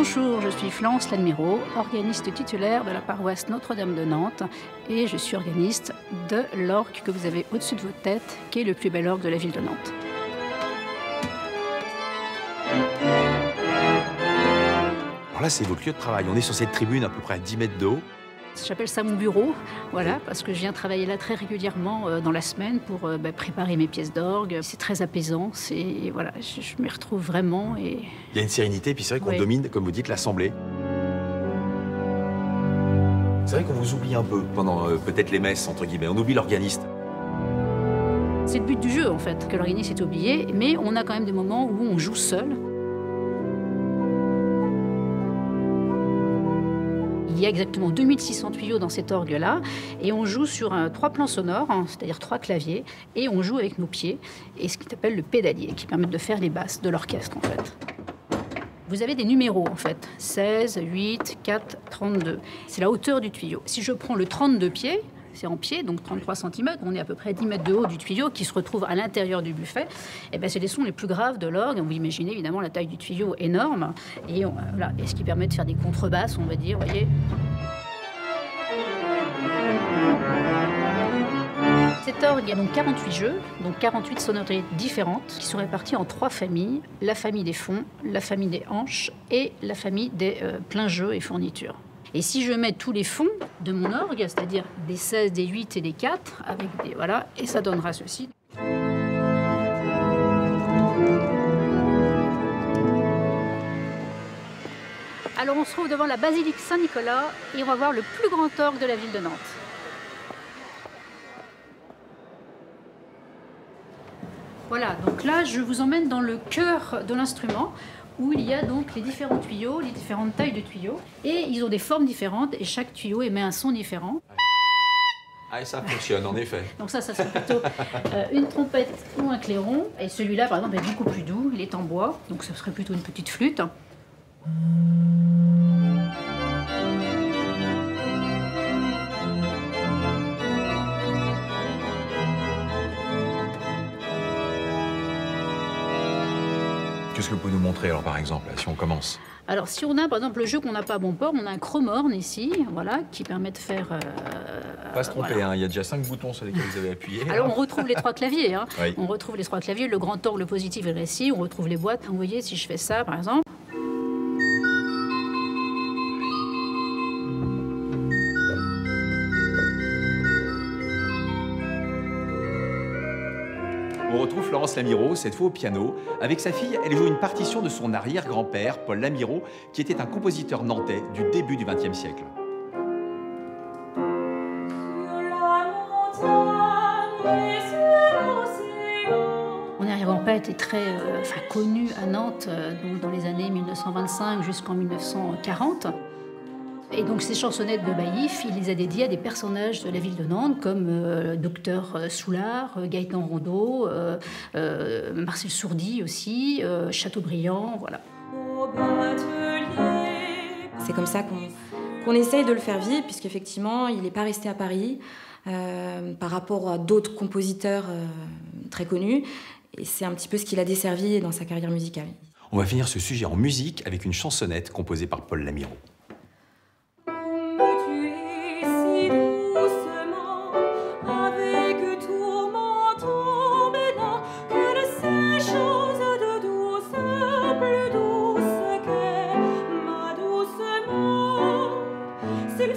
Bonjour, je suis Florence Ladmirault, organiste titulaire de la paroisse Notre-Dame de Nantes et je suis organiste de l'orgue que vous avez au-dessus de votre tête, qui est le plus bel orgue de la ville de Nantes. Alors là, c'est votre lieu de travail. On est sur cette tribune à peu près à 10 mètres de haut. J'appelle ça mon bureau, voilà, parce que je viens travailler là très régulièrement dans la semaine pour préparer mes pièces d'orgue. C'est très apaisant, voilà, je m'y retrouve vraiment. Et... Il y a une sérénité, puis c'est vrai qu'on oui. domine, comme vous dites, l'assemblée. C'est vrai qu'on vous oublie un peu pendant peut-être les messes, entre guillemets. On oublie l'organiste. C'est le but du jeu, en fait, que l'organiste est oublié, mais on a quand même des moments où on joue seul. Il y a exactement 2600 tuyaux dans cet orgue-là, et on joue sur 3 plans sonores, c'est-à-dire 3 claviers, et on joue avec nos pieds, et ce qui s'appelle le pédalier, qui permet de faire les basses de l'orchestre, en fait. Vous avez des numéros, en fait, 16, 8, 4, 32. C'est la hauteur du tuyau. Si je prends le 32 pieds, c'est en pied, donc 33 cm, on est à peu près 10 mètres de haut du tuyau qui se retrouve à l'intérieur du buffet. Et ben, c'est les sons les plus graves de l'orgue. Vous imaginez évidemment la taille du tuyau énorme, et, voilà, et ce qui permet de faire des contrebasses, on va dire, vous voyez. Cet orgue, il y a donc 48 jeux, donc 48 sonorités différentes qui sont réparties en 3 familles. La famille des fonds, la famille des hanches et la famille des pleins jeux et fournitures. Et si je mets tous les fonds de mon orgue, c'est-à-dire des 16, des 8 et des 4, avec des, voilà, et ça donnera ceci. Alors on se trouve devant la basilique Saint-Nicolas et on va voir le plus grand orgue de la ville de Nantes. Voilà, donc là je vous emmène dans le cœur de l'instrument, où il y a donc les différents tuyaux, les différentes tailles de tuyaux, et ils ont des formes différentes, et chaque tuyau émet un son différent. Ah, et ça fonctionne, en effet. Donc ça serait plutôt une trompette ou un clairon, et celui-là, par exemple, est beaucoup plus doux, il est en bois, donc ce serait plutôt une petite flûte. Qu'est-ce que vous pouvez nous montrer, alors, par exemple, là, si on commence? Alors, si on a, par exemple, le jeu qu'on n'a pas à bon port, on a un chromorne ici, voilà, qui permet de faire... Pas se tromper, voilà. hein, il y a déjà 5 boutons sur lesquels vous avez appuyé. Alors, on retrouve les 3 claviers, hein. Oui. On retrouve les 3 claviers, le grand orgue, le positif et le récit, on retrouve les boîtes. Vous voyez, si je fais ça, par exemple... On retrouve Florence Ladmirault, cette fois au piano. Avec sa fille, elle joue une partition de son arrière-grand-père, Paul Ladmirault, qui était un compositeur nantais du début du XXe siècle. Mon arrière-grand-père était très connu à Nantes donc dans les années 1925 jusqu'en 1940. Et donc ces chansonnettes de Baillif, il les a dédiées à des personnages de la ville de Nantes comme Docteur Soulard, Gaëtan Rondeau, Marcel Sourdy aussi, Chateaubriand, voilà. C'est comme ça qu'on essaye de le faire vivre, puisqu'effectivement, il n'est pas resté à Paris par rapport à d'autres compositeurs très connus. Et c'est un petit peu ce qu'il a desservi dans sa carrière musicale. On va finir ce sujet en musique avec une chansonnette composée par Paul Ladmirault. C'est le